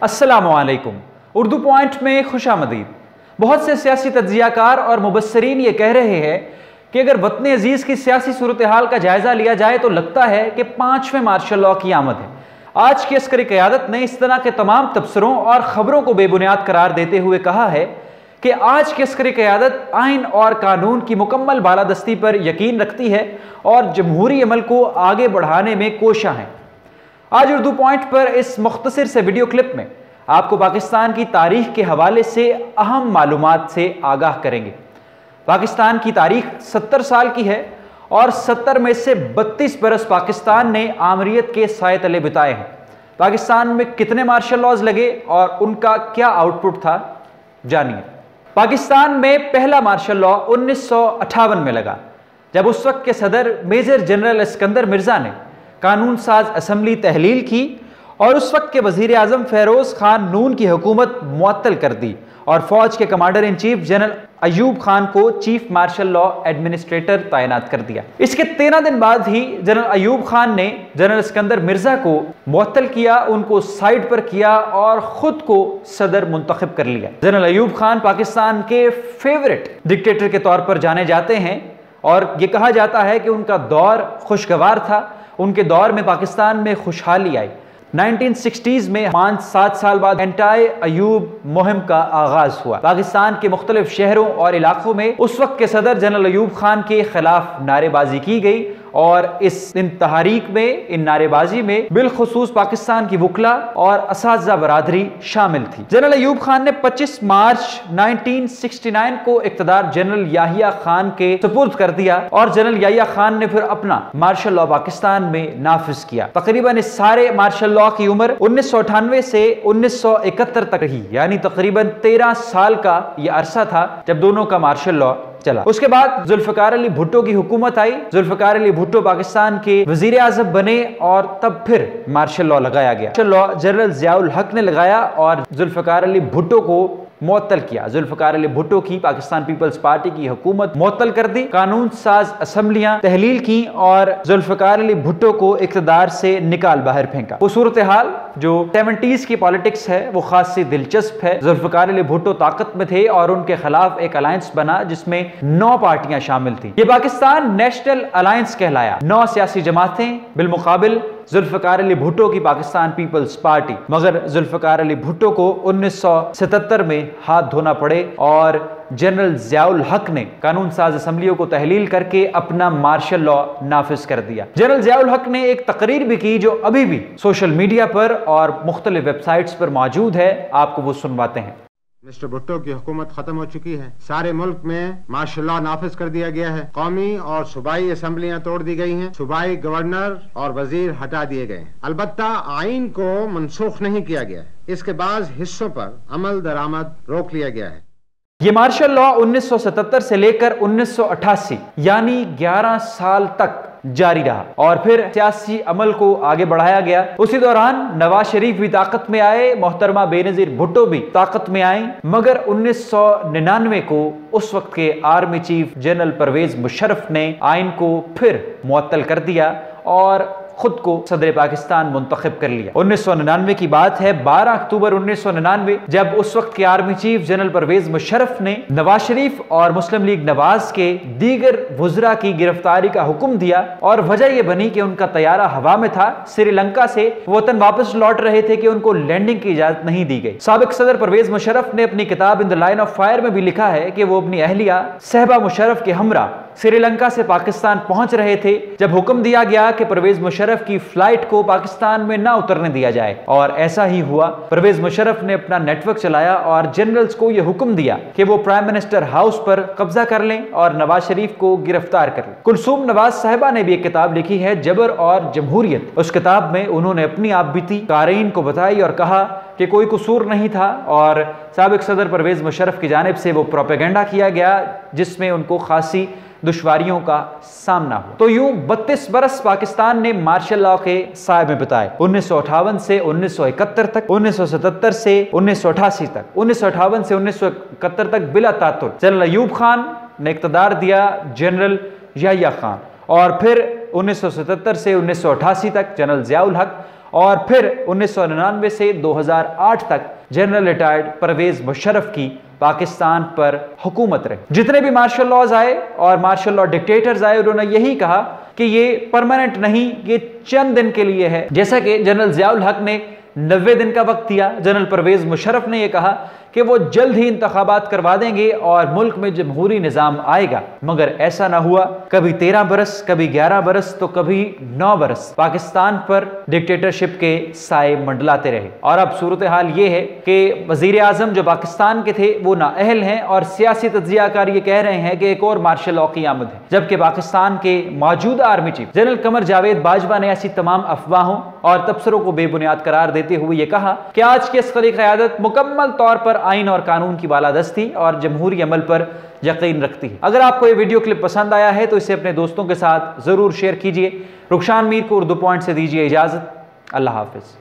अस्सलाम वालेकुम। उर्दू पॉइंट में खुशामदीद। बहुत से सियासी तज्जिया कार और मुबस्सरीन ये कह रहे हैं कि अगर वतन अजीज़ की सियासी सूरत हाल का जायज़ा लिया जाए तो लगता है कि 5वें मार्शल लॉ की आमद है। आज की अस्करी क़यादत ने इस तरह के तमाम तबसरों और ख़बरों को बेबुनियाद करार देते हुए कहा है कि आज की अस्करी क़यादत आइन और कानून की मुकम्मल बालादस्ती पर यकीन रखती है और जमहूरी अमल को आगे बढ़ाने में कोशा है। आज उर्दू पॉइंट पर इस मुख्तसर से वीडियो क्लिप में आपको पाकिस्तान की तारीख के हवाले से अहम मालूमात से आगाह करेंगे। पाकिस्तान की तारीख 70 साल की है और 70 में से 32 बरस पाकिस्तान ने आमरीत के साए तले बिताए हैं। पाकिस्तान में कितने मार्शल लॉज लगे और उनका क्या आउटपुट था, जानिए। पाकिस्तान में पहला मार्शल लॉ 1958 में लगा, जब उस वक्त के सदर मेजर जनरल इस्कंदर मिर्ज़ा ने कानून साज असम्बली तहलील की और उस वक्त के वज़ीर आज़म फ़ेरोज़ ख़ान नून की हुकूमत मुअत्तल कर दी और फ़ौज के commander in chief general Ayub Khan को चीफ मार्शल लॉ एडमिनिस्ट्रेटर तैनात कर दिया। इसके 13 दिन बाद ही जनरल अयूब खान ने जनरल इस्कंदर मिर्ज़ा को मुअत्तल किया, उनको साइड पर किया और ख़ुद को सदर मुंतखब कर लिया। जनरल अयूब खान पाकिस्तान के फेवरेट डिक्टेटर के तौर पर जाने जाते हैं और ये कहा जाता है कि उनका दौर खुशगवार था। उनके दौर में पाकिस्तान में खुशहाली आई। 1960s में 7 साल बाद एंटी अयूब मुहिम का आगाज हुआ। पाकिस्तान के मुख्तलिफ शहरों और इलाकों में उस वक्त के सदर जनरल अयूब खान के खिलाफ नारेबाजी की गई और इन तहरीक में, इन नारेबाजी में बिलखुसूस पाकिस्तान की वकला और असातिज़ा बरादरी शामिल थी। जनरल अयूब खान ने 25 मार्च 1969 को इक़्तिदार जनरल याहिया खान के सुपुर्द कर दिया और जनरल याहिया खान ने फिर अपना मार्शल लॉ पाकिस्तान में नाफिज किया। तकरीबन इस सारे मार्शल लॉ की उम्र 1998 से 1971 तक रही, यानी तकरीबन 13 साल का यह अरसा था जब दोनों का मार्शल लॉ चला। उसके बाद जुल्फ़िकार अली भुट्टो की हुकूमत आई। जुल्फ़िकार अली भुट्टो पाकिस्तान के वज़ीर आज़म बने और तब फिर मार्शल लॉ लगाया गया। मार्शल लॉ जनरल ज़ियाउल हक ने लगाया और जुल्फ़िकार अली भुट्टो को मुअत्तल किया। जुल्फ़िकार अली भुट्टो की पाकिस्तान पीपल्स पार्टी की हुकूमत मुअत्तल कर दी, कानून साज असम्बलियां तहलील की और जुल्फ़िकार अली भुट्टो को इक़्तिदार से निकाल बाहर फेंका। वो सूरत हाल जो 70s की पॉलिटिक्स है वो खासी दिलचस्प है। जुल्फ़िकार अली भुट्टो ताकत में थे और उनके खिलाफ एक अलायंस बना जिसमें 9 पार्टियां शामिल थी। ये पाकिस्तान नेशनल अलायंस कहलाया। 9 सियासी जमातें बिलमुकाबिल जुल्फ़िकार अली भुट्टो की पाकिस्तान पीपल्स पार्टी। मगर जुल्फ़िकार अली भुट्टो को 1977 में हाथ धोना पड़े और जनरल ज़ियाउल हक ने कानून साज असम्बलियों को तहलील करके अपना मार्शल लॉ नाफिज कर दिया। जनरल ज़ियाउल हक ने एक तकरीर भी की जो अभी भी सोशल मीडिया पर और मुख्तलिफ वेबसाइट्स पर मौजूद है, आपको वो सुनवाते हैं। मिस्टर भुट्टो की हुकूमत खत्म हो चुकी है। सारे मुल्क में मार्शल लॉ नाफिज कर दिया गया है। कौमी और सूबाई असम्बलियां तोड़ दी गई हैं। सूबाई गवर्नर और वजीर हटा दिए गए हैं। अलबत्ता आइन को मनसूख नहीं किया गया है। इसके बाद हिस्सों पर अमल दरामद रोक लिया गया है। ये मार्शल लॉ 1977 से लेकर 1988 यानी 11 साल तक जारी रहा और फिर सियासी अमल को आगे बढ़ाया गया। उसी दौरान नवाज शरीफ भी ताकत में आए, मोहतरमा बेनजीर भुट्टो भी ताकत में आई। मगर 1999 को उस वक्त के army chief general Parvez Musharraf ने आइन को फिर मुअत्तल कर दिया और खुद को सदर पाकिस्तान मुंतखब कर लिया। 1999 की बात है, 12 अक्टूबर 1999 जब उस वक्त के army chief general Parvez Musharraf ने नवाज शरीफ और मुस्लिम लीग नवाज के दीगर वुज़रा की गिरफ्तारी का हुक्म दिया और वजह यह बनी कि उनका तैयारा हवा में था, श्रीलंका से वतन वापस लौट रहे थे कि उनको लैंडिंग की इजाजत नहीं दी गई। साबिक सदर परवेज मुशर्रफ ने अपनी किताब in the line of fire में भी लिखा है कि वो अपनी अहलिया सहबा मुशर्रफ के हमरा श्रीलंका से पाकिस्तान पहुंच रहे थे जब हुक्म दिया गया कि परवेज मुशर्रफ की फ्लाइट को पाकिस्तान में ना उतरने दिया जाए और ऐसा ही हुआ। परवेज मुशर्रफ ने अपना नेटवर्क चलाया और जनरल्स को यह हुक्म दिया कि वो प्राइम मिनिस्टर हाउस पर कब्जा कर लें और नवाज शरीफ को गिरफ्तार कर लें। कुलसूम नवाज साहिबा ने भी एक किताब लिखी है, जबर और जमहूरियत। उस किताब में उन्होंने अपनी आपबीती कारीन को बताई और कहा कि कोई कसूर नहीं था और साबिक सदर परवेज मुशर्रफ की जानिब से वो प्रोपेगेंडा किया गया जिसमें उनको खासी दुश्वारियों का सामना हो। तो यूं 32 बरस पाकिस्तान ने मार्शल लॉ के साए में बिताए। 1958 से 1971 तक, 1977 से 1988 तक, 1958 से 1971 तक बिला तातुल जनरल अयूब खान ने इक़्तिदार दिया जनरल याहिया खान और फिर 1977 से 1988 तक जनरल ज़ियाउल हक اور پھر 1999 سے 2008 تک جنرل ریٹائرڈ پرویز مشرف کی پاکستان پر حکومت رہی۔ جتنے بھی مارشل لاز آئے اور مارشل لا ڈکٹیٹرز آئے، انہوں نے یہی کہا کہ یہ پرماننٹ نہیں، یہ چند دن کے لیے ہے۔ جیسا کہ جنرل ضیاء الحق نے 90 دن کا وقت دیا، جنرل پرویز مشرف نے یہ کہا کہ وہ جلد ہی انتخابات کروا دیں گے اور ملک میں جمہوری نظام آئے گا، مگر ایسا نہ ہوا۔ کبھی 13 برس، کبھی 11 برس، تو کبھی 9 برس پاکستان پر ڈکٹیٹرشپ کے سائے منڈلاتے رہے۔ اور اب صورتحال یہ ہے کہ وزیر اعظم جو پاکستان کے تھے وہ نااہل ہیں، اور سیاسی تجزیہ کار یہ کہہ رہے ہیں کہ ایک اور مارشل لا کی آمد ہے، جبکہ پاکستان کے موجودہ army chief general Qamar Javed Bajwa نے ایسی تمام افواہوں اور تبصروں کو بے بنیاد قرار دیتے ہوئے یہ کہا کہ آج کی عسکری قیادت مکمل طور پر آئین اور قانون کی بالادستی اور جمہوری عمل پر یقین رکھتی ہے۔ اگر آپ کو یہ ویڈیو کلپ پسند آیا ہے تو اسے اپنے دوستوں کے ساتھ ضرور شیئر کیجئے۔ رخشان میر کو اردو پوائنٹ سے دیجئے اجازت۔ اللہ حافظ۔